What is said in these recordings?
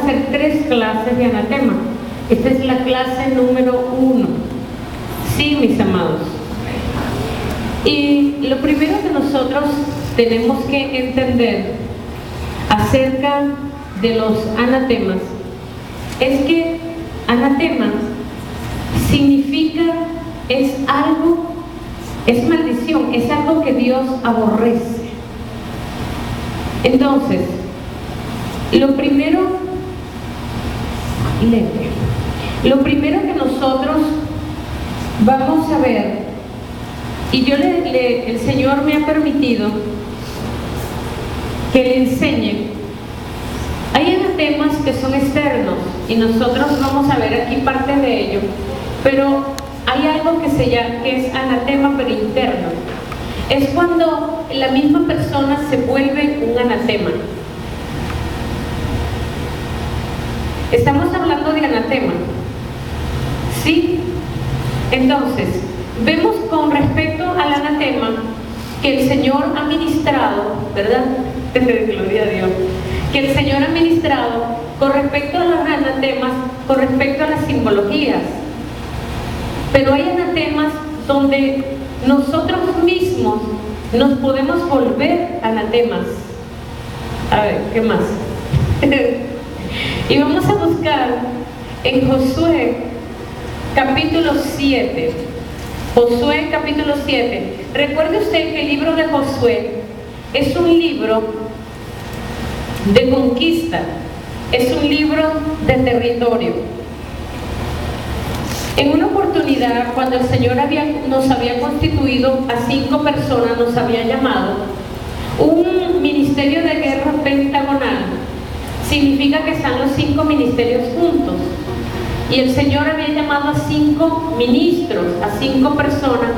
hacer 3 clases de anatema. Esta es la clase número 1. Sí, mis amados. Y lo primero que nosotros tenemos que entender acerca de los anatemas es que anatema significa, es algo, es maldición, es algo que Dios aborrece. Entonces, lo primero que nosotros vamos a ver, y yo el Señor me ha permitido que le enseñe. Hay anatemas que son externos y nosotros vamos a ver aquí parte de ello, pero hay algo que es anatema pero interno. Es cuando la misma persona se vuelve un anatema. Estamos hablando de anatema, ¿sí? Entonces, vemos con respecto al anatema que el Señor ha ministrado, ¿verdad? Gloria a Dios. Que el Señor ha ministrado con respecto a los anatemas, con respecto a las simbologías. Pero hay anatemas donde nosotros mismos nos podemos volver anatemas. A ver, ¿qué más? Y vamos a buscar en Josué capítulo 7. Josué capítulo 7. Recuerde usted que el libro de Josué es un libro de conquista, es un libro de territorio. En una oportunidad, cuando el Señor nos había constituido a 5 personas, nos había llamado un ministerio de guerra pentagonal. Significa que están los 5 ministerios juntos. Y el Señor había llamado a 5 ministros, a 5 personas,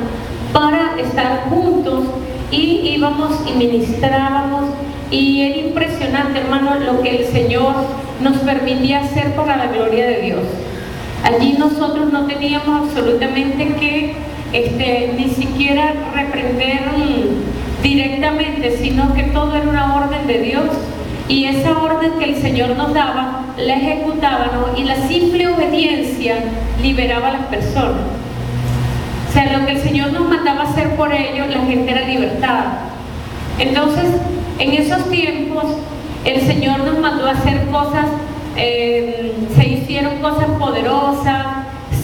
para estar juntos, y íbamos y ministrábamos. Y era impresionante, hermano, lo que el Señor nos permitía hacer para la gloria de Dios. Allí nosotros no teníamos absolutamente que ni siquiera reprender directamente, sino que todo era una orden de Dios. Y esa orden que el Señor nos daba, la ejecutábamos, y la simple obediencia liberaba a las personas. O sea, lo que el Señor nos mandaba hacer por ellos, la gente era libertada. Entonces, en esos tiempos, el Señor nos mandó a hacer cosas, se hicieron cosas poderosas,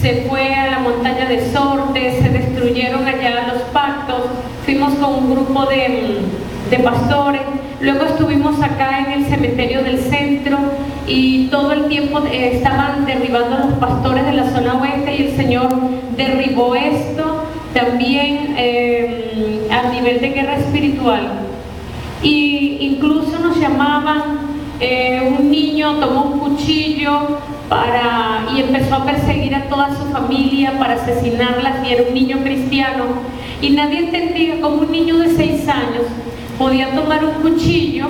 se fue a la montaña de Sorte, se destruyeron allá los pactos, fuimos con un grupo de pastores, luego estuvimos acá en el cementerio del centro y todo el tiempo estaban derribando a los pastores de la zona oeste, y el Señor derribó esto también a nivel de guerra espiritual. Y incluso nos llamaban, un niño tomó un cuchillo y empezó a perseguir a toda su familia para asesinarlas, y era un niño cristiano, y nadie entendía cómo un niño de 6 años podía tomar un cuchillo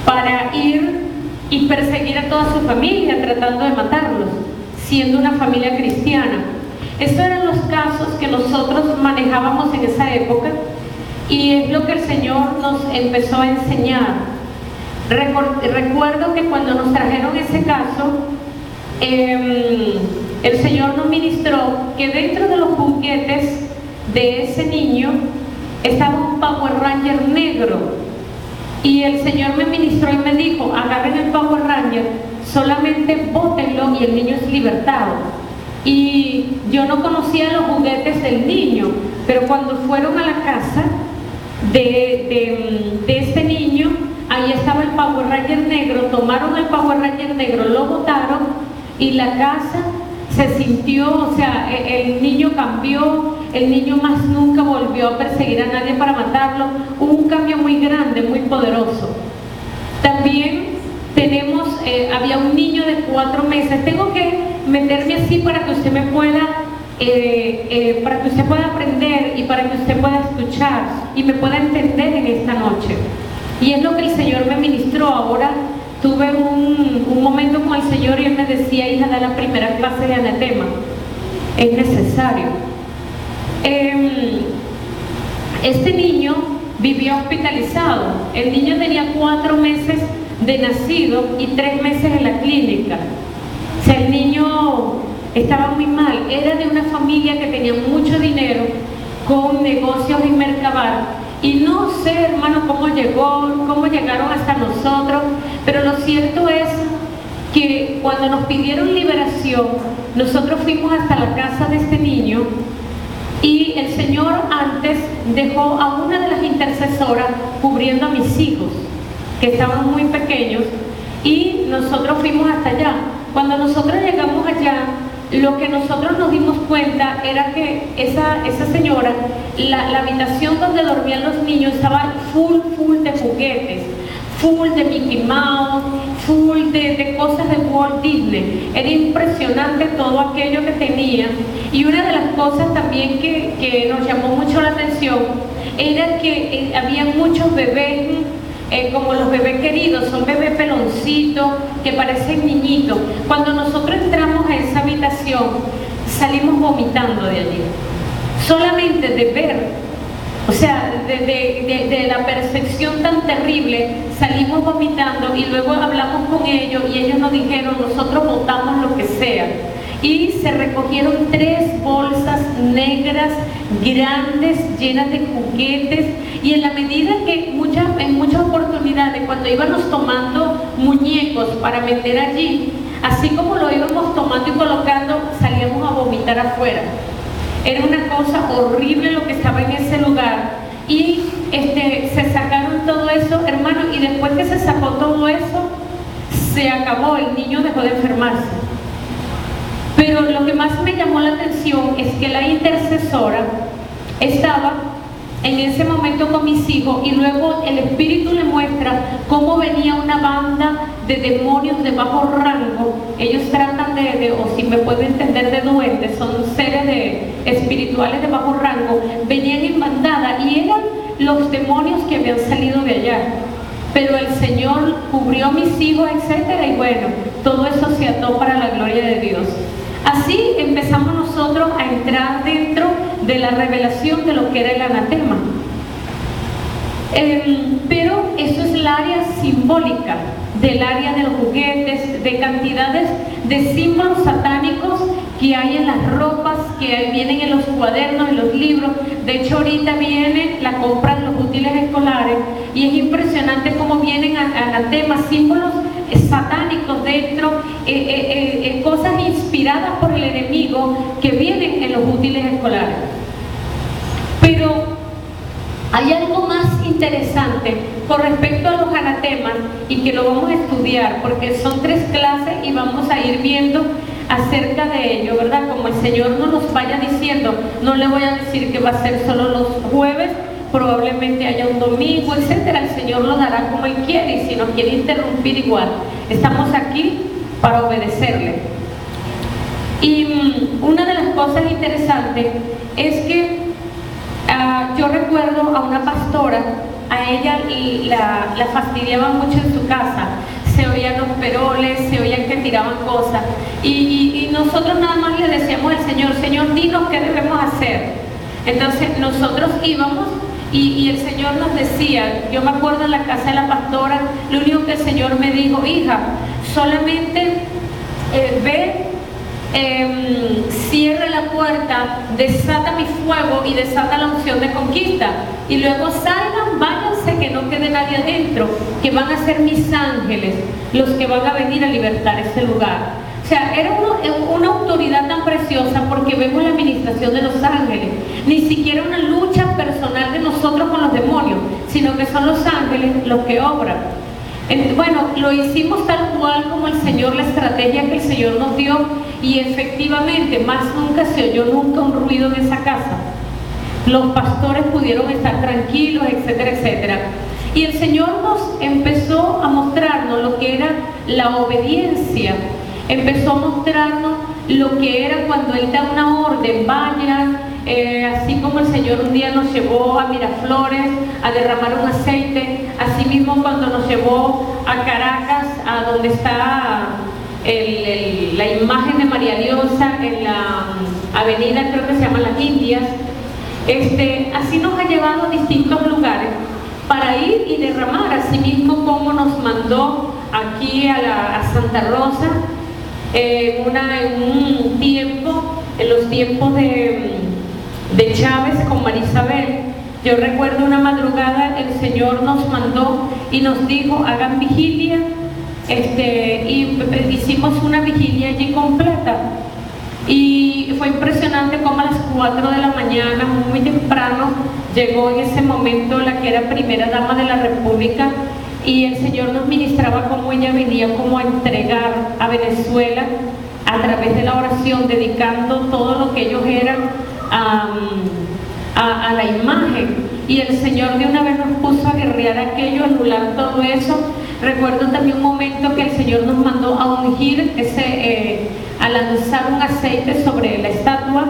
para ir y perseguir a toda su familia tratando de matarlos, siendo una familia cristiana. Estos eran los casos que nosotros manejábamos en esa época, y es lo que el Señor nos empezó a enseñar. Recuerdo que cuando nos trajeron ese caso, el Señor nos ministró que dentro de los juguetes de ese niño estaba un Power Ranger negro, y el Señor me ministró y me dijo: agarren el Power Ranger, solamente bótenlo y el niño es libertado. Y yo no conocía los juguetes del niño, pero cuando fueron a la casa de este niño, ahí estaba el Power Ranger negro. Tomaron el Power Ranger negro, lo botaron, y la casa se sintió, o sea, el niño cambió, el niño más nunca volvió a perseguir a nadie para matarlo. Hubo un cambio muy grande, muy poderoso. También tenemos, había un niño de 4 meses. Tengo que meterme así para que usted me pueda, para que usted pueda aprender y para que usted pueda escuchar y me pueda entender en esta noche. Y es lo que el Señor me ministró. Ahora tuve un momento con el Señor y Él me decía: hija, da la primera clase de anatema, es necesario. Este niño vivía hospitalizado. El niño tenía 4 meses de nacido y 3 meses en la clínica. O sea, el niño estaba muy mal. Era de una familia que tenía mucho dinero, con negocios en Mercabar. Y no sé, hermano, cómo llegaron hasta nosotros, pero lo cierto es que cuando nos pidieron liberación, nosotros fuimos hasta la casa de este niño y el Señor antes dejó a una de las intercesoras cubriendo a mis hijos, que estaban muy pequeños, y nosotros fuimos hasta allá. Cuando nosotros llegamos allá, lo que nosotros nos dimos cuenta era que esa señora, la habitación donde dormían los niños estaba full de juguetes, full de Mickey Mouse, full de cosas de Walt Disney. Era impresionante todo aquello que tenía. Y una de las cosas también que nos llamó mucho la atención era que había muchos bebés, como los bebés queridos, son bebés peloncitos que parecen niñitos. Cuando nosotros entramos a esa habitación, salimos vomitando de allí, solamente de ver. O sea, de la percepción tan terrible, salimos vomitando y luego hablamos con ellos y ellos nos dijeron, nosotros votamos lo que sea. Y se recogieron 3 bolsas negras, grandes, llenas de juguetes, y en la medida que en muchas oportunidades, cuando íbamos tomando muñecos para meter allí, así como lo íbamos tomando y colocando, salíamos a vomitar afuera. Era una cosa horrible lo que estaba en ese lugar. Y se sacaron todo eso, hermano, y después que se sacó todo eso, se acabó, el niño dejó de enfermarse. Pero lo que más me llamó la atención es que la intercesora estaba en ese momento con mis hijos y luego el Espíritu le muestra cómo venía una banda de demonios de bajo rango. Ellos tratan o si me puedo entender, de duendes, son seres espirituales de bajo rango, venían en bandada y eran los demonios que habían salido de allá. Pero el Señor cubrió a mis hijos, etcétera, y bueno, todo eso se ató para la gloria de Dios. Así empezamos nosotros a entrar dentro de la revelación de lo que era el anatema. Pero eso es el área simbólica del área de los juguetes, de cantidades de símbolos satánicos que hay en las ropas, que vienen en los cuadernos, en los libros. De hecho, ahorita viene la compra de los útiles escolares y es impresionante cómo vienen anatemas, símbolos satánicos dentro, cosas inspiradas por el enemigo que vienen en los útiles escolares. Pero hay algo más interesante con respecto a los anatemas y que lo vamos a estudiar porque son 3 clases y vamos a ir viendo acerca de ello, ¿verdad? Como el Señor no nos vaya diciendo, no le voy a decir que va a ser solo los jueves, probablemente haya un domingo, etcétera. El Señor lo dará como Él quiere y si nos quiere interrumpir igual. Estamos aquí para obedecerle. Y una de las cosas interesantes es que yo recuerdo a una pastora, a ella la fastidiaban mucho en su casa, se oían los peroles, se oían que tiraban cosas y nosotros nada más le decíamos al Señor, Señor, dinos qué debemos hacer. Entonces nosotros íbamos y el Señor nos decía, yo me acuerdo en la casa de la pastora, lo único que el Señor me dijo, hija, solamente ve, cierra la puerta, desata mi fuego y desata la unción de conquista y luego salgan, váyanse, que no quede nadie adentro, que van a ser mis ángeles los que van a venir a libertar este lugar. O sea, era una autoridad tan preciosa porque vemos la administración de los ángeles, ni siquiera una lucha personal de nosotros con los demonios, sino que son los ángeles los que obran. Bueno, lo hicimos tal cual como el Señor, la estrategia que el Señor nos dio, y efectivamente más nunca se oyó nunca un ruido en esa casa. Los pastores pudieron estar tranquilos, etcétera, etcétera. Y el Señor nos empezó a mostrarnos lo que era la obediencia, empezó a mostrarnos lo que era cuando Él da una orden, vaya, así como el Señor un día nos llevó a Miraflores a derramar un aceite, así mismo cuando nos llevó a Caracas, a donde está la imagen de María Diosa en la avenida, creo que se llama Las Indias, así nos ha llevado a distintos lugares para ir y derramar, así mismo como nos mandó aquí a Santa Rosa en un tiempo, en los tiempos de Chávez con Marisabel. Yo recuerdo una madrugada el Señor nos mandó y nos dijo: hagan vigilia, y hicimos una vigilia allí completa. Y fue impresionante cómo a las 4 de la mañana, muy temprano, llegó en ese momento la que era primera dama de la República, y el Señor nos ministraba cómo ella venía como a entregar a Venezuela a través de la oración, dedicando todo lo que ellos eran a la imagen. Y el Señor de una vez nos puso a guerrear aquello, a anular todo eso. Recuerdo también un momento que el Señor nos mandó a ungir a lanzar un aceite sobre la estatua,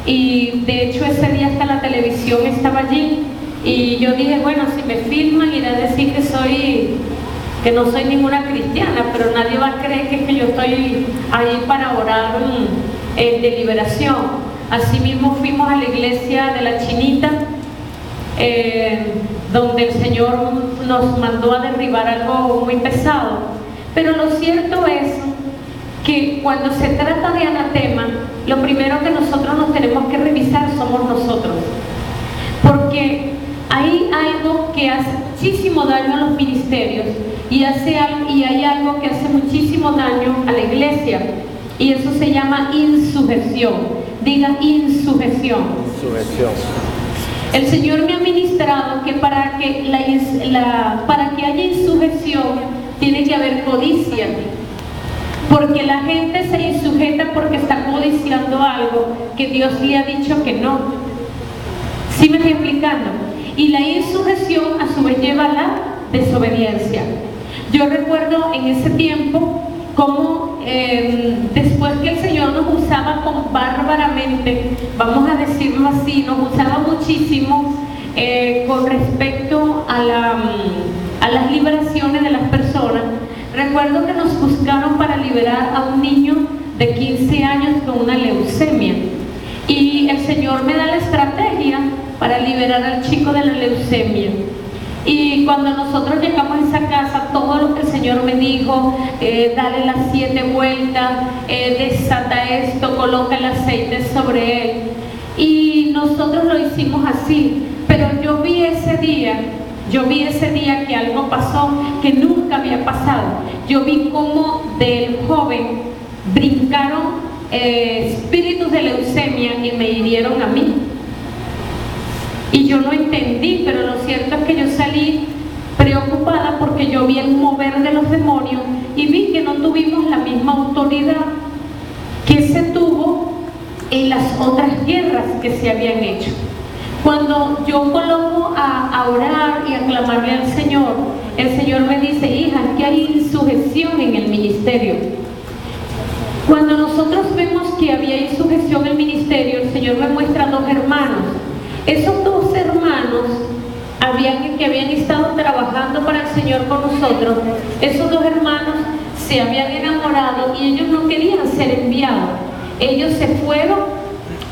y de hecho ese día hasta la televisión estaba allí, y yo dije, bueno, si me filman iré a decir que no soy ninguna cristiana, pero nadie va a creer que yo estoy ahí para orar de liberación. Asimismo fuimos a la iglesia de la Chinita, donde el Señor nos mandó a derribar algo muy pesado. Pero lo cierto es que cuando se trata de anatema, lo primero que nosotros nos tenemos que revisar somos nosotros, porque hay algo que hace muchísimo daño a los ministerios y hay algo que hace muchísimo daño a la iglesia, y eso se llama insujeción. Diga insujeción. Sujeción. El Señor me ha ministrado que para que haya insujeción tiene que haber codicia, porque la gente se insujeta porque está codiciando algo que Dios le ha dicho que no. ¿Sí me estoy explicando? Y la insujeción a su vez lleva a la desobediencia. Yo recuerdo en ese tiempo cómo después que el Señor nos usaba bárbaramente, vamos a decirlo así, nos usaba muchísimo con respecto a las liberaciones de las personas. Recuerdo que nos buscaron para liberar a un niño de 15 años con una leucemia, y el Señor me da la estrategia para liberar al chico de la leucemia. Y cuando nosotros llegamos a esa casa, todo lo que el Señor me dijo, dale las 7 vueltas, desata esto, coloca el aceite sobre él, y nosotros lo hicimos así. Pero yo vi ese día que algo pasó que nunca había pasado. Yo vi cómo del joven brincaron espíritus de leucemia y me hirieron a mí. Y yo no entendí, pero lo cierto es que yo salí preocupada porque yo vi el mover de los demonios y vi que no tuvimos la misma autoridad que se tuvo en las otras guerras que se habían hecho. Cuando yo coloco a orar y a clamarle al Señor, el Señor me dice: hija, que hay insujeción en el ministerio. Cuando nosotros vemos que había insujeción en el ministerio, el Señor me muestra 2 hermanos. Esos 2 hermanos que habían estado trabajando para el Señor con nosotros, esos 2 hermanos se habían enamorado y ellos no querían ser enviados. Ellos se fueron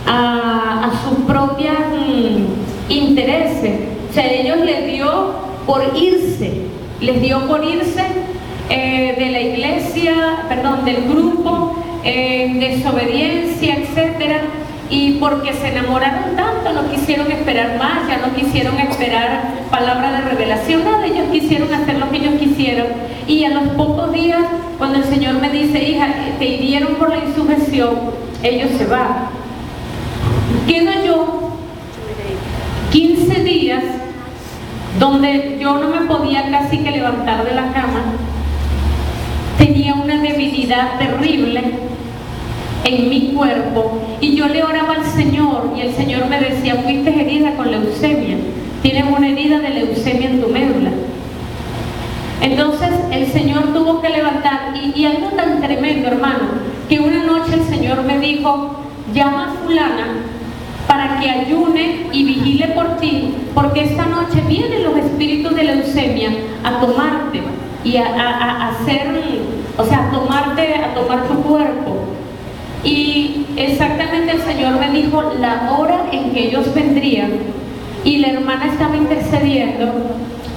a sus propios intereses. O sea, ellos les dio por irse de la iglesia, del grupo, desobediencia, etcétera. Y porque se enamoraron tanto, no quisieron esperar más, ya no quisieron esperar palabra de revelación, nada, ellos quisieron hacer lo que ellos quisieron. Y a los pocos días, cuando el Señor me dice: hija, te hirieron por la insujeción, ellos se van. Quedo yo 15 días donde yo no me podía casi que levantar de la cama, tenía una debilidad terrible en mi cuerpo, y yo le oraba al Señor y el Señor me decía: fuiste herida con leucemia, tienes una herida de leucemia en tu médula. Entonces el Señor tuvo que levantar, y algo tan tremendo, hermano, que una noche el Señor me dijo: llama a fulana para que ayune y vigile por ti, porque esta noche vienen los espíritus de leucemia a tomarte y a tomar tu cuerpo. Y exactamente el Señor me dijo la hora en que ellos vendrían, y la hermana estaba intercediendo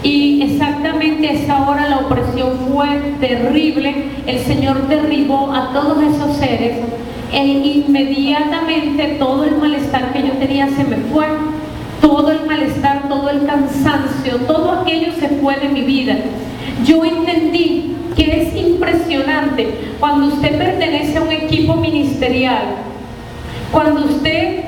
Y exactamente a esa hora la opresión fue terrible. El Señor derribó a todos esos seres e inmediatamente todo el malestar que yo tenía se me fue. Todo el malestar, todo el cansancio, todo aquello se fue de mi vida. Yo entendí que es impresionante cuando usted pertenece a un equipo ministerial, cuando usted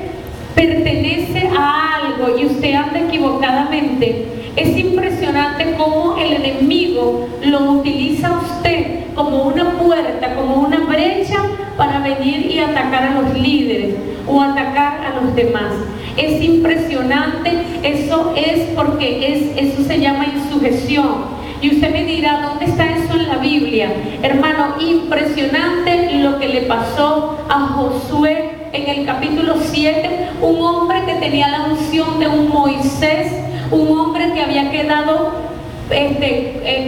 pertenece a algo y usted anda equivocadamente. Es impresionante cómo el enemigo lo utiliza a usted como una puerta, como una brecha para venir y atacar a los líderes o atacar a los demás. Es impresionante, eso es porque eso se llama insujeción. Y usted me dirá, ¿dónde está eso en la Biblia? Hermano, impresionante lo que le pasó a Josué en el capítulo 7, un hombre que tenía la unción de un Moisés, un hombre que había quedado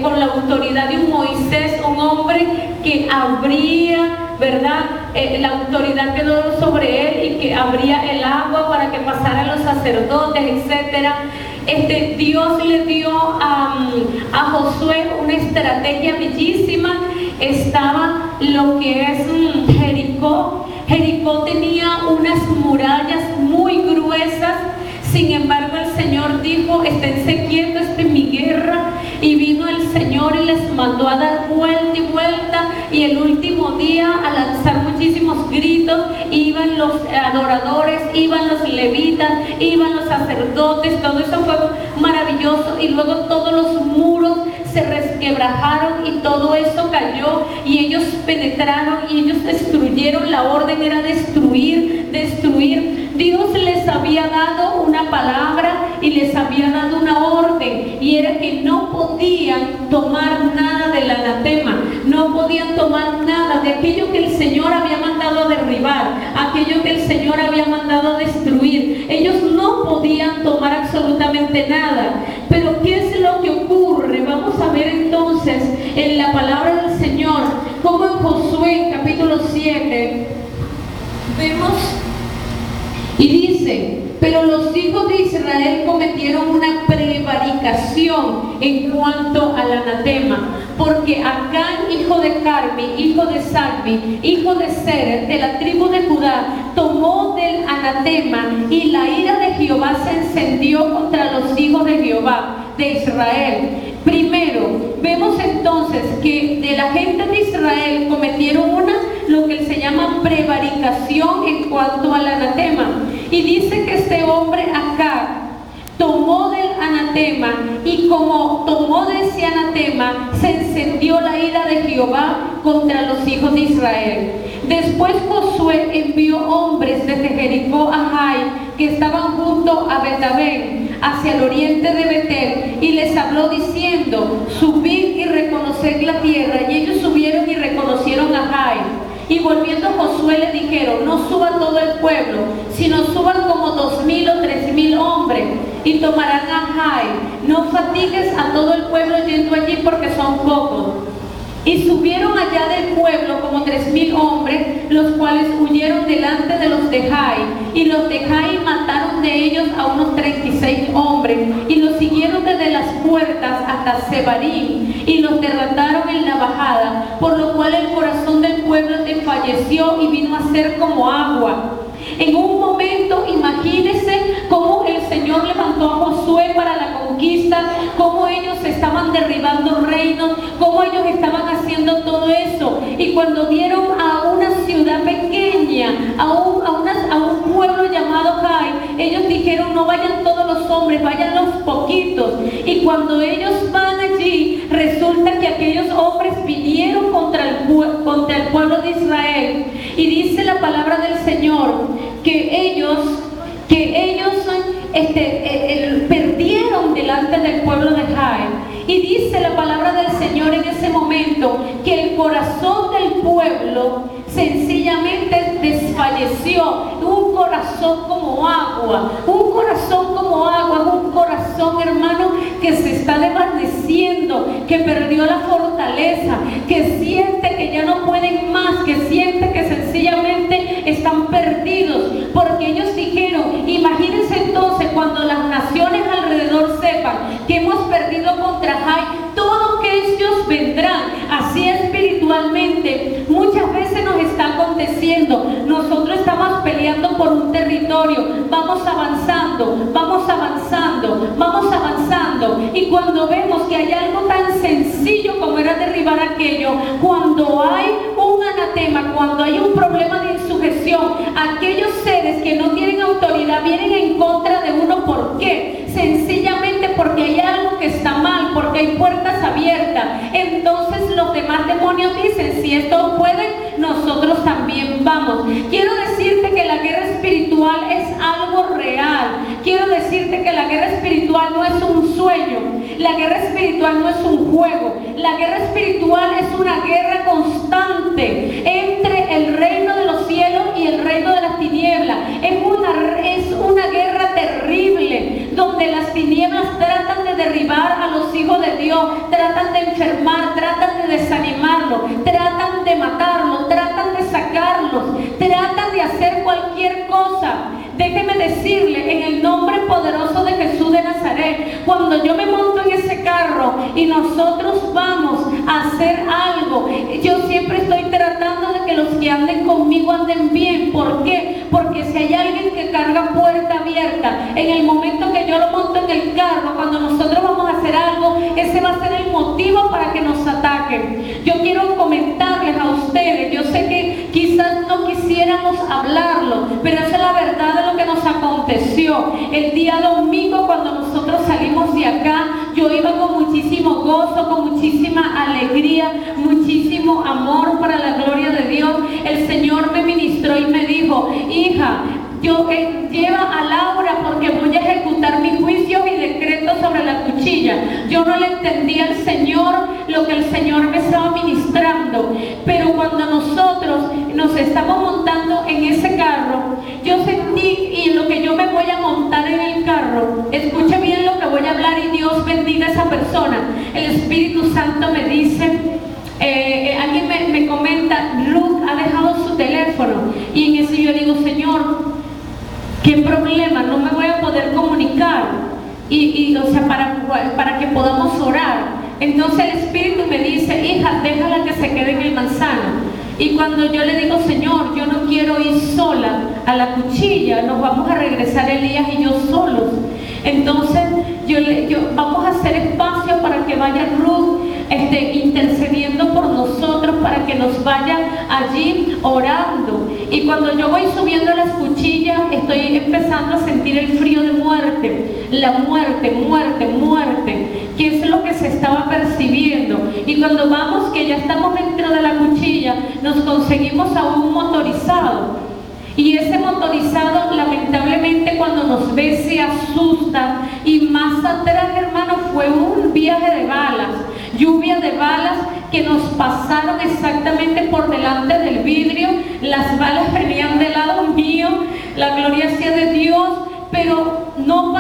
con la autoridad de un Moisés, un hombre que abría, ¿verdad? La autoridad quedó sobre él y que abría el agua para que pasaran los sacerdotes, etcétera. Dios le dio a Josué una estrategia bellísima. Estaba lo que es Jericó. Jericó tenía unas murallas muy gruesas. Sin embargo, el Señor dijo: esténse quietos, esta es mi guerra. Y vino el Señor y les mandó a dar vuelta y vuelta. Y el último día, a lanzar muchísimos gritos, iban los adoradores, iban los levitas, iban los sacerdotes. Todo eso fue maravilloso. Y luego todos los muros se resquebrajaron y todo eso cayó. Y ellos penetraron y ellos destruyeron. La orden era destruir, destruir. Dios les había dado una palabra y les había dado una orden, y era que no podían tomar nada del anatema, no podían tomar nada de aquello que el Señor había mandado a derribar, aquello que el Señor había mandado a destruir. Ellos no podían tomar absolutamente nada. Pero ¿qué es lo que ocurre? Vamos a ver entonces en la palabra del Señor, como en Josué capítulo 7 vemos. Y dice: pero los hijos de Israel cometieron una prevaricación en cuanto al anatema, porque Acán, hijo de Carmi, hijo de Salmi, hijo de Serer, de la tribu de Judá, tomó del anatema, y la ira de Jehová se encendió contra los hijos de Jehová, de Israel. Primero, vemos entonces que de la gente de Israel cometieron lo que se llama prevaricación en cuanto al anatema. Y dice que este hombre acá tomó del anatema, y como tomó de ese anatema, se encendió la ira de Jehová contra los hijos de Israel. Después Josué envió hombres desde Jericó a Jai, que estaban junto a Betabén, hacia el oriente de Betel, y les habló diciendo: subid y reconoced la tierra. Y ellos subieron y reconocieron a Jai. Y volviendo Josué le dijeron: no suba todo el pueblo, sino suban como 2,000 o 3,000 hombres, y tomarán a Jai. No fatigues a todo el pueblo yendo allí, porque son pocos. Y subieron allá del pueblo como 3,000 hombres, los cuales huyeron delante de los de Jai. Y los de Jai mataron de ellos a unos 36 hombres, y los siguieron desde las puertas hasta Sebarim, y los derrotaron en la bajada, por lo cual el corazón del pueblo desfalleció y vino a ser como agua. En un momento, imagínense cómo el Señor levantó a Josué para la conquista, cómo ellos estaban derribando reinos, cómo ellos estaban haciendo todo eso. Y cuando vieron a una ciudad pequeña, a un pueblo llamado Jai, ellos dijeron: no vayan todos los hombres, vayan los poquitos. Y cuando ellos van allí, resulta que aquellos hombres vinieron contra el pueblo de Israel. Y dice la palabra del Señor que ellos perdieron delante del pueblo de Jai. Y dice la palabra del Señor en ese momento que el corazón del pueblo sencillamente desfalleció. Un corazón como agua, un corazón como agua, un corazón, hermano, que se está desvaneciendo, que perdió la fortaleza, que siente que ya no pueden más, que siente que sencillamente están perdidos, porque ellos dijeron: imagínense entonces cuando las naciones alrededor sepan que hemos perdido que muchas veces nos está aconteciendo. Nosotros estamos peleando por un territorio, vamos avanzando, vamos avanzando, vamos avanzando, y cuando vemos que hay algo tan sencillo como era derribar aquello, cuando hay un anatema, cuando hay un problema de insujeción, aquellos seres que no tienen autoridad vienen en contra de uno. ¿Por qué? Sencillamente porque hay algo que está mal, porque hay puertas abiertas. Entonces los demás demonios dicen, si esto puede, nosotros también vamos. Quiero decirte que la guerra espiritual es algo real. Quiero decirte que la guerra espiritual no es un sueño. La guerra espiritual no es un juego. La guerra espiritual es una guerra constante entre el reino de los cielos y el reino de las tinieblas. Es una guerra terrible, donde las tinieblas tratan de derribar a los hijos de Dios, tratan de enfermar, tratan de desanimarlos, tratan de matarlos, tratan de sacarlos, tratan de hacer cualquier cosa. Déjeme decirle, en el nombre poderoso de Jesús de Nazaret, cuando yo me monto en ese carro y nosotros vamos a hacer algo, yo siempre estoy tratando de que los que anden conmigo anden bien. ¿Por qué? Porque si hay alguien que carga puerta abierta, en el momento que yo lo monto en el carro, cuando nosotros vamos a hacer algo, ese va a ser el motivo para que nos ataquen. Yo quiero comentarles a ustedes, yo sé que quizás no quisiéramos hablarlo, pero esa es la verdad de lo que nos aconteció. El día domingo, cuando nosotros salimos de acá, yo iba con muchísimo gozo, con muchísima alegría, muchísimo amor para la gloria de Dios. El Señor me ministró y me dijo, hija, lleva a Laura porque voy a ejecutar mi juicio y decreto sobre la cuchilla. Yo no le entendía al Señor lo que el Señor me estaba ministrando, pero cuando nosotros nos estamos montando en ese carro, yo sentí, y en lo que yo me voy a montar en el carro, escuche bien lo que voy a hablar y Dios bendiga a esa persona. El Espíritu Santo me dice, alguien me comenta, Ruth ha dejado su teléfono, y en eso yo digo, Señor, ¿qué problema? No me voy a poder comunicar o sea, para que podamos orar. Entonces el Espíritu me dice, hija, déjala que se quede en el manzano. Y cuando yo le digo, Señor, yo no quiero ir sola a la cuchilla, nos vamos a regresar Elías y yo solos. Entonces vamos a hacer espacio para que vaya Ruth intercediendo por nosotros, para que nos vaya allí orando. Y cuando yo voy subiendo las cuchillas, estoy empezando a sentir el frío de muerte, la muerte, muerte, muerte, que es lo que se estaba percibiendo. Y cuando vamos, que ya estamos dentro de la cuchilla, nos conseguimos a un motorizado. Y ese motorizado, lamentablemente, cuando nos ve se asusta. Y más atrás, hermano, fue un viaje de balas, lluvia de balas que nos pasaron exactamente por delante del vidrio. Las balas venían del lado mío, la gloria sea de Dios, pero no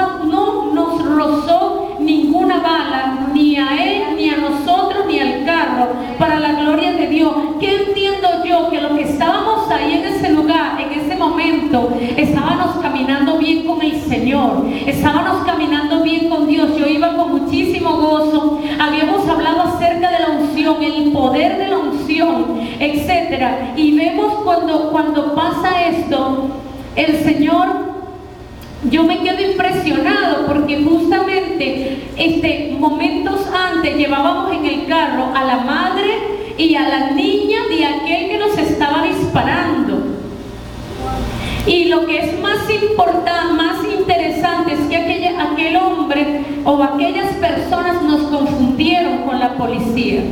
nos rozó ninguna bala, ni a él, ni a nosotros, ni al carro, para la gloria de Dios. ¿Qué entiendo yo? Que los que estábamos ahí en ese lugar, en ese momento, estábamos caminando bien con el Señor, estábamos caminando bien con Dios. Yo iba con muchísimo gozo, habíamos hablado acerca de la unción, el poder de la unción, etcétera. Y vemos cuando pasa esto, el Señor, yo me quedo impresionado porque justamente momentos antes llevábamos en el carro a la madre y a la niña de aquel que nos estaba disparando. Y lo que es más importante, más interesante, es que aquel hombre o aquellas personas nos confundieron con la policía.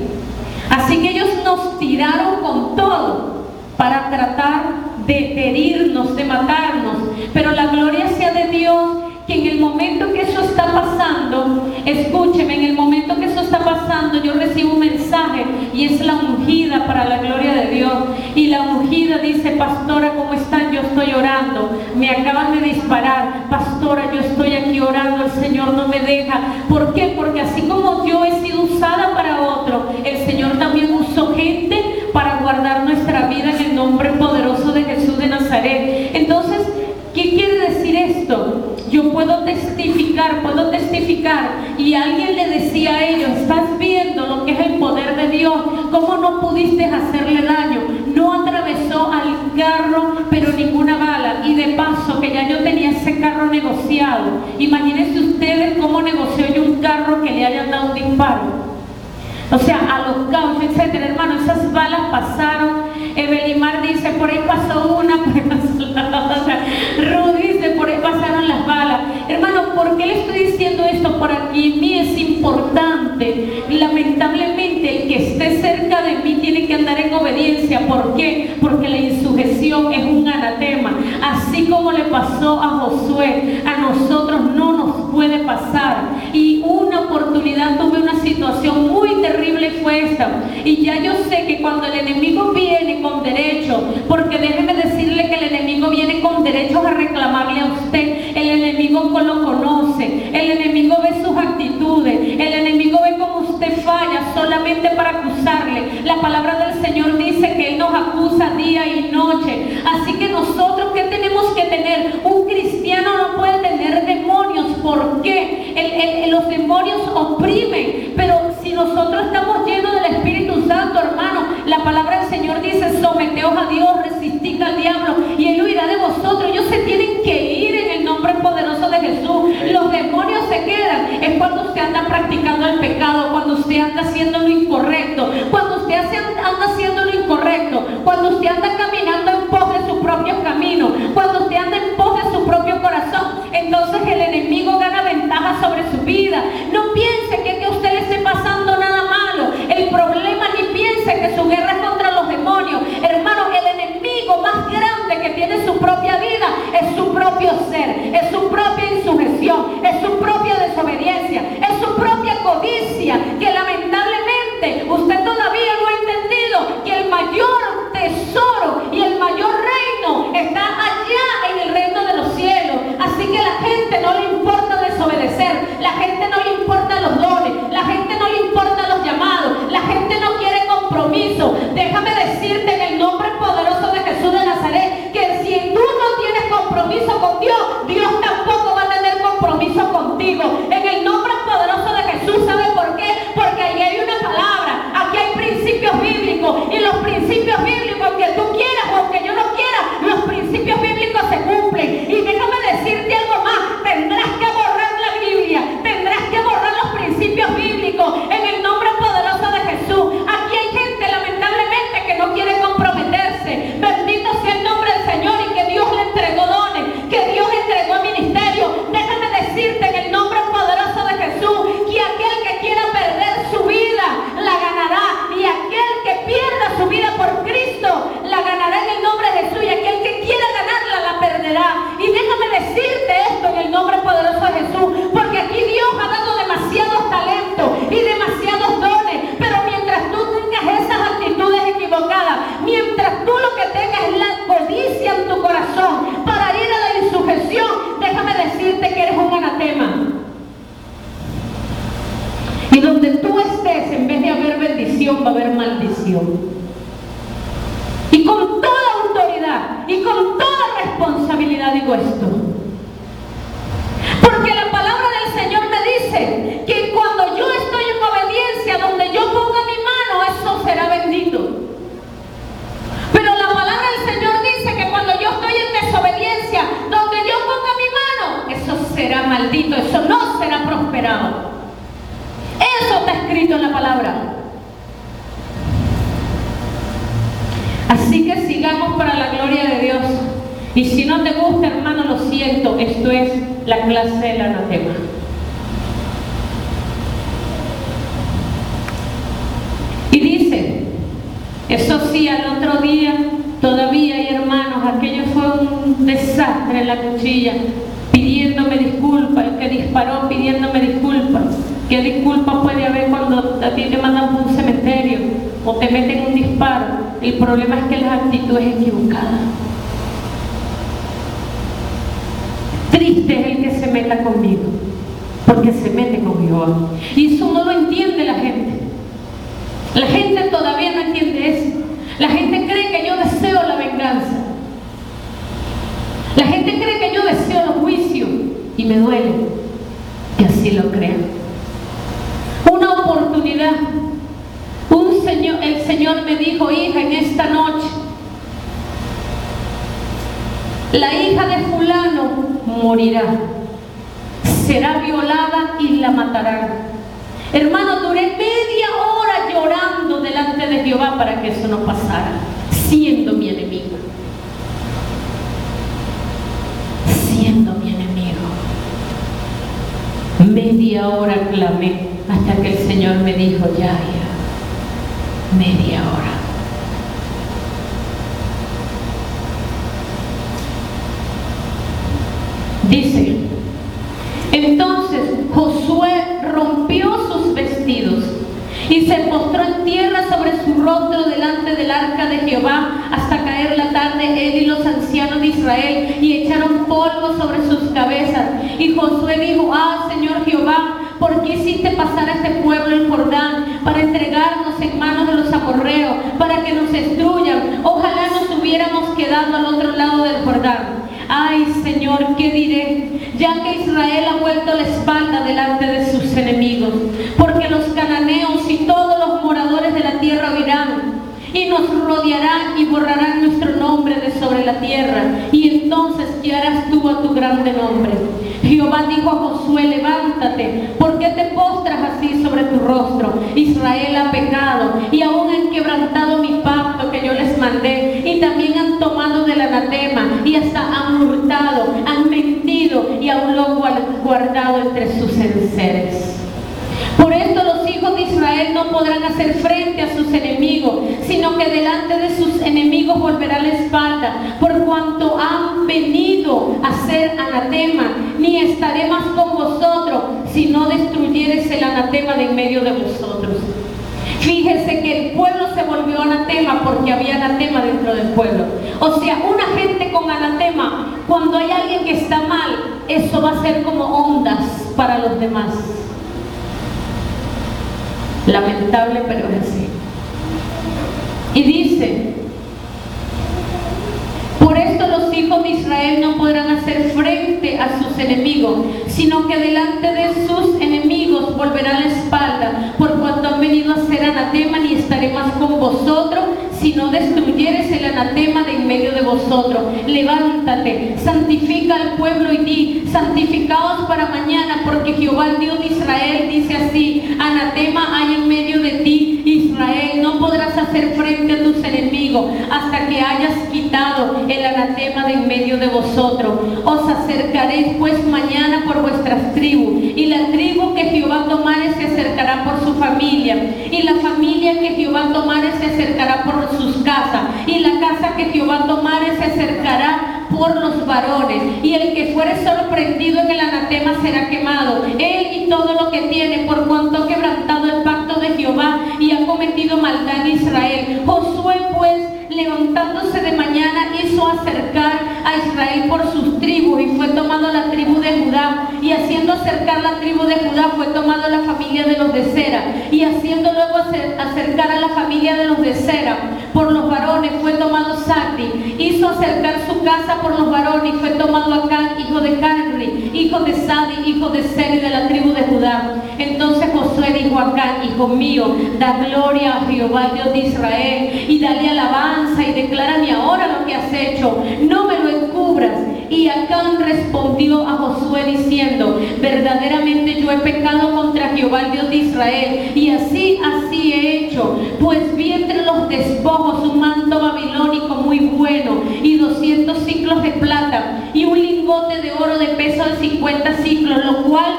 Así que ellos nos tiraron con todo para tratar de herirnos, de matarnos. Pero la gloria sea de Dios, que en el momento que eso está pasando, escúcheme, en el momento que eso está pasando, yo recibo un mensaje y es la ungida, para la gloria de Dios. Y la ungida dice, pastora, ¿cómo están? Yo estoy orando, me acaban de disparar, pastora, yo estoy aquí orando, el Señor no me deja. ¿Por qué? Porque así como yo he sido usada para otro, el Señor también usó gente para guardar nuestra vida en el nombre poderoso de Jesús de Nazaret. Entonces, ¿qué quiere decir esto? Yo puedo testificar, y alguien le decía a ellos, estás viendo lo que es el poder de Dios, ¿cómo no pudiste hacerle daño? carro negociado. Imagínense ustedes cómo negoció yo un carro que le hayan dado un disparo. O sea, a los cauchos, etcétera. Hermano, esas balas pasaron. Evelimar dice, por ahí pasó una, por ahí pasó la otra. Ruth dice, por ahí pasaron las balas. Hermano, ¿por qué le estoy diciendo esto? Por aquí mí es importante. Lamentablemente, el que esté cerca de mí tiene que andar en obediencia. ¿Por qué? Porque la insujeción es un anatema. Así como le pasó a Josué, a nosotros no nos puede pasar. Y una oportunidad, tuve una situación muy terrible, fue esta. Y ya yo sé que cuando el enemigo viene con derecho, porque déjeme decirle que el enemigo viene con derechos a reclamarle a usted. El enemigo lo conoce, el enemigo ve sus actitudes, el enemigo ve cómo usted falla solamente para acusarle. La palabra del Señor dice que Él nos acusa día y noche. Así que nosotros, ¿qué tenemos que tener? Un cristiano no puede tener demonios. ¿Por qué? Los demonios oprimen, pero si nosotros estamos llenos del Espíritu Santo, hermano, la palabra del Señor dice, someteos a Dios, resistid al diablo y Él huirá de vosotros. Ellos se tienen que ir en el nombre poderoso de Jesús. Los demonios se quedan. Es cuando usted anda practicando el pecado, cuando usted anda haciendo lo incorrecto, cuando usted anda haciendo lo incorrecto, cuando usted anda caminando en pos de su propio camino, cuando usted anda en pos de su propio corazón, entonces el enemigo gana ventaja sobre su vida. No piense que usted le esté pasando nada malo. El problema, ni piense que su guerra es contra los demonios. Hermano, el enemigo más grande que tiene su propia vida es su propio ser, es su propia insujeción, es su propia desobediencia, es su propia codicia, que lamentablemente usted todavía no ha entendido que el mayor tesoro y el mayor reino está allá en el reino de los cielos. Así que a la gente no le importa desobedecer, la gente no le importa los dones, la gente no le importa los llamados, la gente no quiere compromiso. Déjame decirte en el nombre poderoso de Jesús de Nazaret que si tú no tienes compromiso con Dios, Dios tampoco va a tener compromiso contigo. En el nombre poderoso de Jesús, ¿sabe por qué? Porque ahí hay una palabra, aquí hay principios bíblicos, y los principios bíblicos, aunque tú quieras o aunque yo no quiera, los principios bíblicos se cumplen. Y déjame decirte algo más, tendrás que borrar la Biblia, tendrás que borrar los principios bíblicos en el nombre poderoso de Jesús. Aquí hay gente lamentablemente que no quiere comprometerse. Bendito sea el nombre del Señor, y que Dios le entregó dones, que Dios le entregó ministerio. Déjame decirte en el nombre poderoso de Jesús que aquel que quiera perder su vida la ganará, y aquel que pierda su vida por Cristo la ganará en el nombre de Jesús, y aquel que quiera ganarla la perderá. Y déjame decirte esto en el nombre poderoso de Jesús, porque aquí Dios ha dado demasiados talentos y demasiados dones, pero mientras tú tengas esas actitudes equivocadas, mientras tú lo que tengas es la codicia en tu corazón para ir a la insujeción, déjame decirte que eres un anatema. Y donde tú estés, en vez de haber bendición, va a haber maldición. Y con toda autoridad y con toda responsabilidad digo esto, porque la palabra del Señor me dice que cuando yo estoy en obediencia, donde yo ponga mi mano, eso será bendito. Pero la palabra del Señor dice que cuando yo estoy en desobediencia, donde yo ponga mi mano, eso será maldito, eso no será prosperado. Eso está escrito en la palabra. Así que sigamos para la gloria de Dios. Y si no te gusta, hermano, lo siento, esto es la clase del anatema. Y dice, eso sí, al otro día, todavía hay hermanos, aquello fue un desastre en la cuchilla, pidiéndome disculpas, el que disparó pidiéndome disculpas. ¿Qué disculpa puede haber cuando a ti te mandan por un cementerio o te meten un disparo? El problema es que la actitud es equivocada. Triste es el que se meta conmigo, porque se mete con Jehová. Y eso no lo entiende la gente. La gente todavía no entiende eso. La gente cree que yo deseo la venganza. La gente cree que yo deseo el juicio, y me duele que así lo crean. Una oportunidad, el Señor me dijo, hija, en esta noche la hija de fulano morirá. Será violada y la matarán. Hermano, duré media hora llorando delante de Jehová para que eso no pasara, siendo mi enemigo. Siendo mi enemigo. Media hora clamé hasta que el Señor me dijo, ya, media hora. Dice, entonces Josué rompió sus vestidos y se postró en tierra sobre su rostro delante del arca de Jehová hasta caer la tarde, él y los ancianos de Israel, y echaron polvo sobre sus cabezas. Y Josué dijo, Señor Jehová, ¿por qué hiciste pasar a este pueblo el Jordán para entregarnos en manos de los amorreos, para que nos destruyan? Ojalá nos hubiéramos quedado al otro lado del Jordán. Ay, Señor, ¿qué diré? Ya que Israel ha vuelto la espalda delante de sus enemigos, porque los cananeos y todos los moradores de la tierra oirán, y nos rodearán y borrarán nuestro nombre de sobre la tierra. Y entonces, ¿qué harás tú a tu grande nombre? Jehová dijo a Josué, levántate, ¿por qué te postras así sobre tu rostro? Israel ha pecado y aún han quebrantado mi pacto que yo les mandé, y también han tomado del anatema y hasta han hurtado, han mentido y aún lo han guardado entre sus enseres. Por esto los hijos de Israel no podrán hacer frente a sus enemigos, sino que delante de sus enemigos volverá la espalda, por cuanto han venido a ser anatema. Ni estaré más con vosotros, si no destruyeres el anatema de en medio de vosotros. Fíjese que el pueblo se volvió anatema porque había anatema dentro del pueblo. O sea, una gente con anatema, cuando hay alguien que está mal, eso va a ser como ondas para los demás. Lamentable, pero es así. Y dice, por esto los hijos de Israel no podrán hacer frente a sus enemigos, sino que delante de sus enemigos volverá la espalda, por cuanto han venido a ser anatema. Ni estaré más con vosotros, si no destruyeres el anatema de en medio de vosotros. Levántate, santifica al pueblo y di, santificaos para mañana, porque Jehová el Dios de Israel dice así, anatema hay en medio de ti, Israel, no podrás hacer frente a tus enemigos hasta que hayas quitado el anatema de en medio de vosotros. Os acercaréis pues mañana por vuestras tribus, y la tribu que Jehová tomare se acercará por su familia, y la familia que Jehová tomare se acercará por sus casas, y la casa que Jehová tomare se acercará por los varones, y el que fuere sorprendido en el anatema será quemado, él y todo lo que tiene, por cuanto ha quebrantado el pacto de Jehová y ha cometido maldad en Israel. Josué pues, levantándose de mañana, hizo acercar a Israel por sus tribus, y fue tomado la tribu de Judá, y haciendo acercar la tribu de Judá fue tomado la familia de los de Sera, y haciendo luego acercar a la familia de los de Sera por los varones fue tomado Sati, hizo acercar su casa por los varones, y fue tomado Acán, hijo de Carri, hijo de Sadi, hijo de Seri, de la tribu de Judá. Entonces Josué dijo a Acán, hijo mío, da gloria a Jehová Dios de Israel, y dale alabanza, y declárame ahora lo que has hecho, no me lo encubras. Y Acán respondió a Josué diciendo, verdaderamente yo he pecado contra Jehová el Dios de Israel, y así he hecho, pues vi entre los despojos un manto babilónico muy bueno, y 200 ciclos de plata, y un lingote de oro de peso de 50 ciclos, lo cual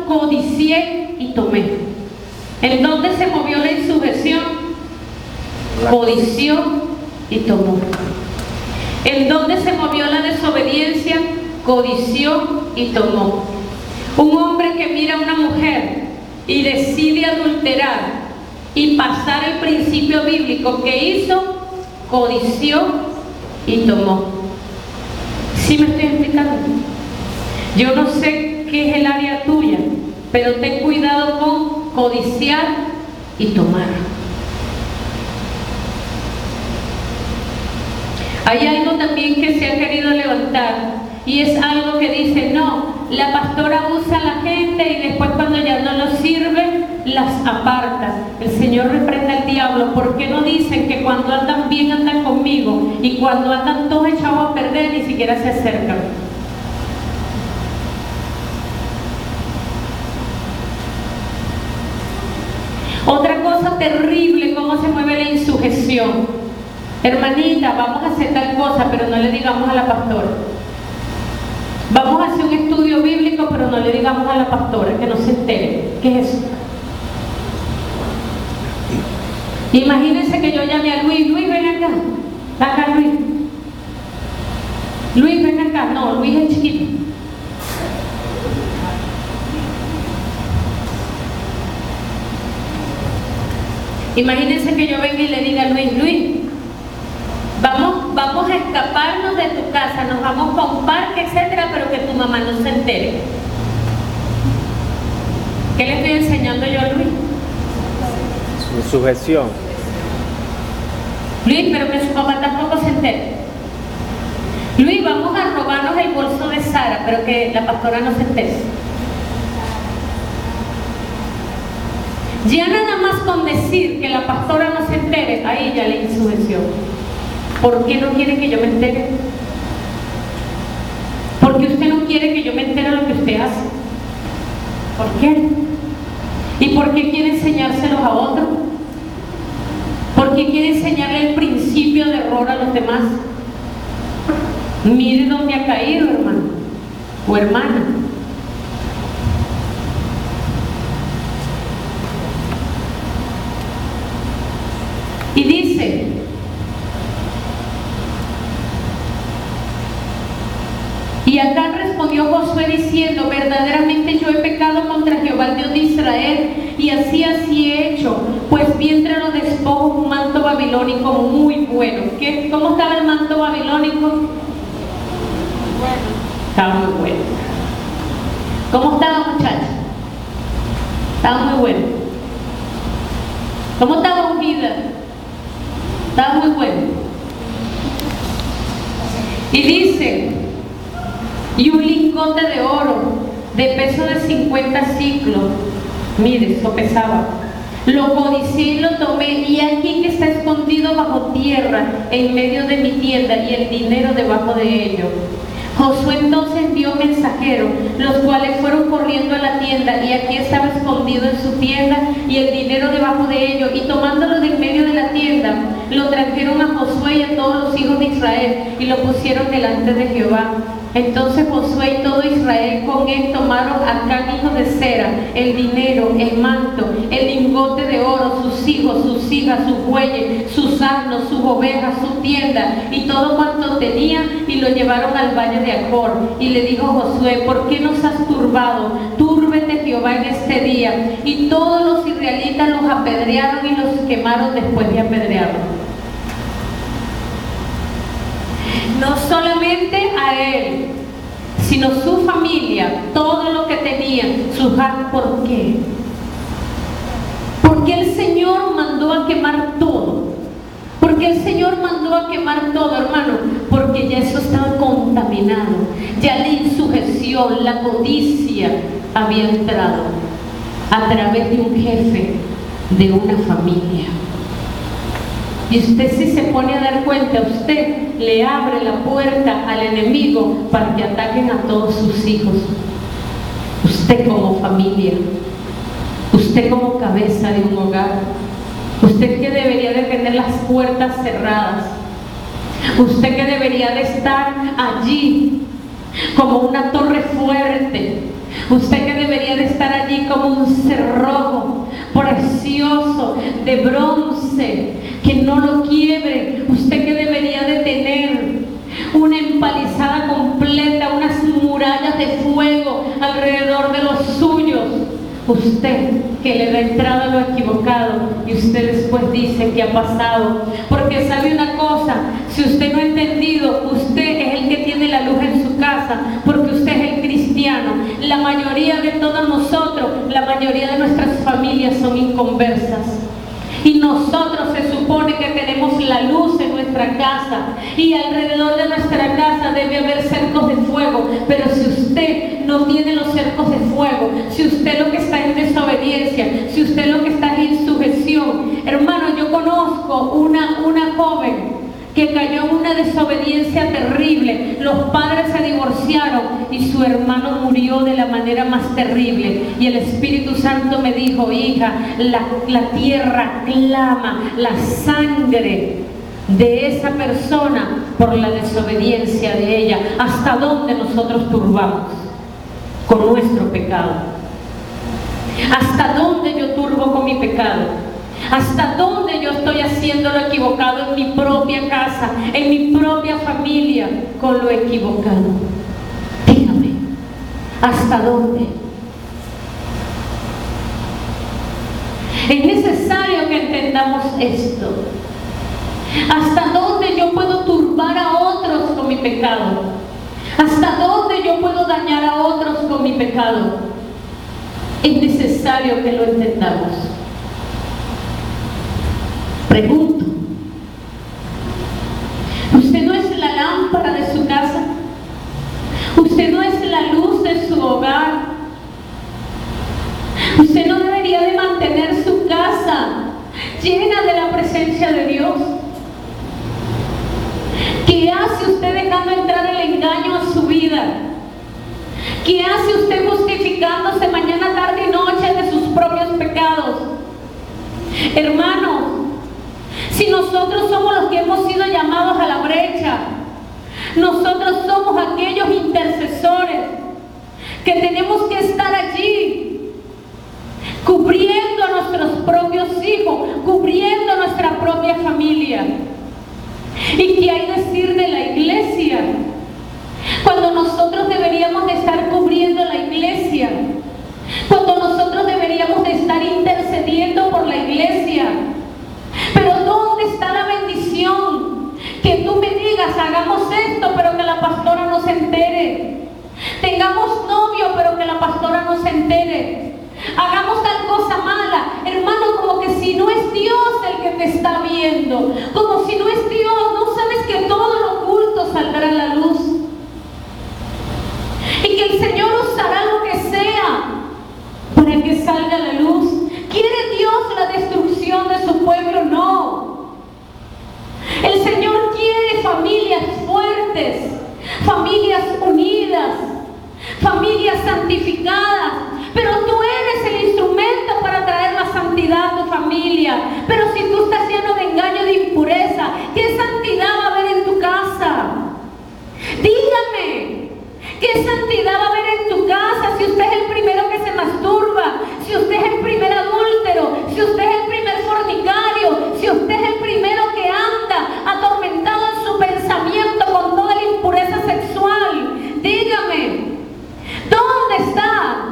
codicié y tomé. ¿En dónde se movió la insurrección? Codició y tomó. ¿En dónde se movió la desobediencia? Codició y tomó. Un hombre que mira a una mujer y decide adulterar y pasar el principio bíblico que hizo, codició y tomó. ¿Sí me estoy explicando? Yo no sé qué es el área tuya, pero ten cuidado con codiciar y tomar. Hay algo también que se ha querido levantar, y es algo que dice, no, la pastora usa a la gente y después cuando ya no los sirve, las aparta. El Señor reprenda al diablo. ¿Por qué no dicen que cuando andan bien andan conmigo y cuando andan todos echados a perder ni siquiera se acercan. Otra cosa terrible, cómo se mueve la insujeción. Hermanita, vamos a hacer tal cosa, pero no le digamos a la pastora. Vamos a hacer un estudio bíblico, pero no le digamos a la pastora, que no se entere. ¿Qué es eso? Imagínense que yo llame a Luis. Luis, ven acá. Acá, Luis. Luis, ven acá. No, Luis es chiquito. Imagínense que yo venga y le diga a Luis, Luis, vamos a escaparnos de tu casa, nos vamos para un parque, etcétera, pero que tu mamá no se entere. ¿Qué le estoy enseñando yo a Luis? Su sujeción. Luis, pero que su papá tampoco se entere. Luis, vamos a robarnos el bolso de Sara, pero que la pastora no se entere. Ya nada más con decir que la pastora no se entere, ahí ya la insujeción. ¿Por qué no quiere que yo me entere? ¿Por qué usted no quiere que yo me entere de lo que usted hace? ¿Por qué? ¿Y por qué quiere enseñárselos a otros? ¿Por qué quiere enseñarle el principio de error a los demás? Mire dónde ha caído, hermano o hermana. Y dice, y Acán respondió Josué diciendo, verdaderamente yo he pecado contra Jehová el Dios de Israel, y así he hecho, pues vi entre los despojos un manto babilónico muy bueno. ¿Cómo estaba el manto babilónico? Bueno. Estaba muy bueno. ¿Cómo estaba, muchachos? Estaba muy bueno. ¿Cómo estaba ungida? Estaba muy bueno. Y dice, y un lingote de oro de peso de 50 ciclos. Mire, eso pesaba. Lo codicié y lo tomé, y aquí que está escondido bajo tierra en medio de mi tienda, y el dinero debajo de ello. Josué entonces envió mensajeros, los cuales fueron corriendo a la tienda, y aquí estaba escondido en su tienda y el dinero debajo de ello, y tomándolo de en medio de la tienda, lo trajeron a Josué y a todos los hijos de Israel, y lo pusieron delante de Jehová. Entonces Josué y todo Israel con él tomaron a Acán hijo de Zera, el dinero, el manto, el lingote de oro, sus hijos, sus hijas, sus bueyes, sus asnos, sus ovejas, su tienda y todo cuanto tenía, y lo llevaron al valle de Acor. Y le dijo Josué, ¿por qué nos has turbado? Túrbete Jehová en este día. Y todos los israelitas los apedrearon y los quemaron después de apedrearlos. No solamente a él, sino su familia, todo lo que tenían, sus hijos. ¿Por qué? Porque el Señor mandó a quemar todo. Porque el Señor mandó a quemar todo, hermano, porque ya eso estaba contaminado. Ya la insujeción, la codicia había entrado a través de un jefe de una familia. Y usted, si se pone a dar cuenta, usted le abre la puerta al enemigo para que ataquen a todos sus hijos. Usted como familia, usted como cabeza de un hogar, usted que debería de tener las puertas cerradas, usted que debería de estar allí como una torre fuerte, usted que debería de estar allí como un cerrojo precioso de bronce, que no lo quiebre, usted que debería de tener una empalizada completa, unas murallas de fuego alrededor de los suyos, usted que le da entrada a lo equivocado y usted después dice que ha pasado, porque sabe una cosa, si usted no ha entendido, usted es el que tiene la luz en su casa, porque usted es el cristiano. La mayoría de todos nosotros, la mayoría de nuestras familias son inconversas. Y nosotros se supone que tenemos la luz en nuestra casa, y alrededor de nuestra casa debe haber cercos de fuego. Pero si usted no tiene los cercos de fuego, si usted lo que está en desobediencia, si usted lo que está en sujeción, hermano, yo conozco una joven que cayó en una desobediencia terrible. Los padres se divorciaron y su hermano murió de la manera más terrible. Y el Espíritu Santo me dijo: hija, la tierra clama la sangre de esa persona por la desobediencia de ella. ¿Hasta dónde nosotros turbamos con nuestro pecado? ¿Hasta dónde yo turbo con mi pecado? ¿Hasta dónde yo estoy haciendo lo equivocado en mi propia casa, en mi propia familia, con lo equivocado? Dígame, ¿hasta dónde? Es necesario que entendamos esto. ¿Hasta dónde yo puedo turbar a otros con mi pecado? ¿Hasta dónde yo puedo dañar a otros con mi pecado? Es necesario que lo entendamos. Pregunto, ¿usted no es la lámpara de su casa? ¿Usted no es la luz de su hogar? ¿Usted no debería de mantener su casa llena de la presencia de Dios? ¿Qué hace usted dejando entrar el engaño a su vida? ¿Qué hace usted justificándose mañana, tarde y noche de sus propios pecados? Hermano, si nosotros somos los que hemos sido llamados a la brecha, nosotros somos aquellos intercesores que tenemos que estar allí cubriendo a nuestros propios hijos, cubriendo a nuestra propia familia. ¿Y qué hay decir de la iglesia? Cuando nosotros deberíamos de estar cubriendo la iglesia, cuando nosotros deberíamos de estar intercediendo por la iglesia. Pero ¿dónde está la bendición? Que tú me digas: hagamos esto, pero que la pastora no se entere. Tengamos novio, pero que la pastora no se entere. Hagamos tal cosa mala, hermano, como que si no es Dios el que te está viendo, como si no es Dios. ¿No sabes que todo lo oculto saldrá a la luz? Y que el Señor usará lo que sea para que salga a la luz. ¿Quiere Dios la destrucción de su pueblo? No. El Señor quiere familias fuertes, familias unidas, familias santificadas. Pero tú eres el instrumento para traer la santidad a tu familia. Pero si tú estás lleno de engaño, de impureza, ¿qué santidad va a haber en tu casa? Dígame, ¿qué santidad va a haber en tu casa si usted es el primero que se masturba? Si usted es el primer adúltero, si usted es el primer fornicario, si usted es el primero que anda atormentado en su pensamiento con toda la impureza sexual. Dígame, ¿dónde está?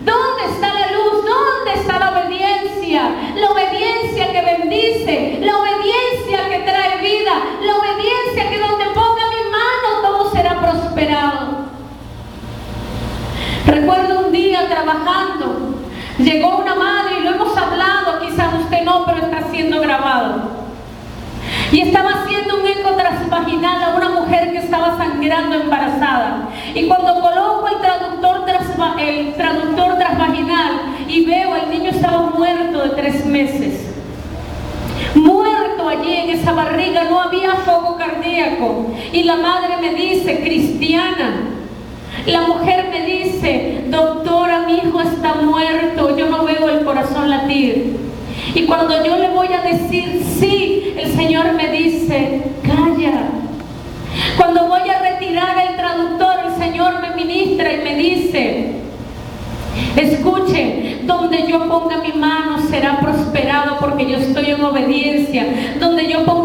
¿Dónde está la luz? ¿Dónde está la obediencia? La obediencia que bendice, la obediencia que trae vida, la obediencia que donde ponga mi mano todo será prosperado. Recuerdo un día trabajando, llegó una madre, y lo hemos hablado, quizás usted no, pero está siendo grabado. Y estaba haciendo un eco transvaginal a una mujer que estaba sangrando embarazada. Y cuando coloco el traductor transvaginal y veo, el niño estaba muerto de 3 meses. Muerto allí en esa barriga, no había fuego cardíaco. Y la madre me dice: cristiana. La mujer me dice: doctora, mi hijo está muerto, yo no veo el corazón latir. Y cuando yo le voy a decir sí, el Señor me dice: calla. Cuando voy a retirar el traductor, el Señor me ministra y me dice: escuche, donde yo ponga mi mano será prosperado, porque yo estoy en obediencia. Donde yo ponga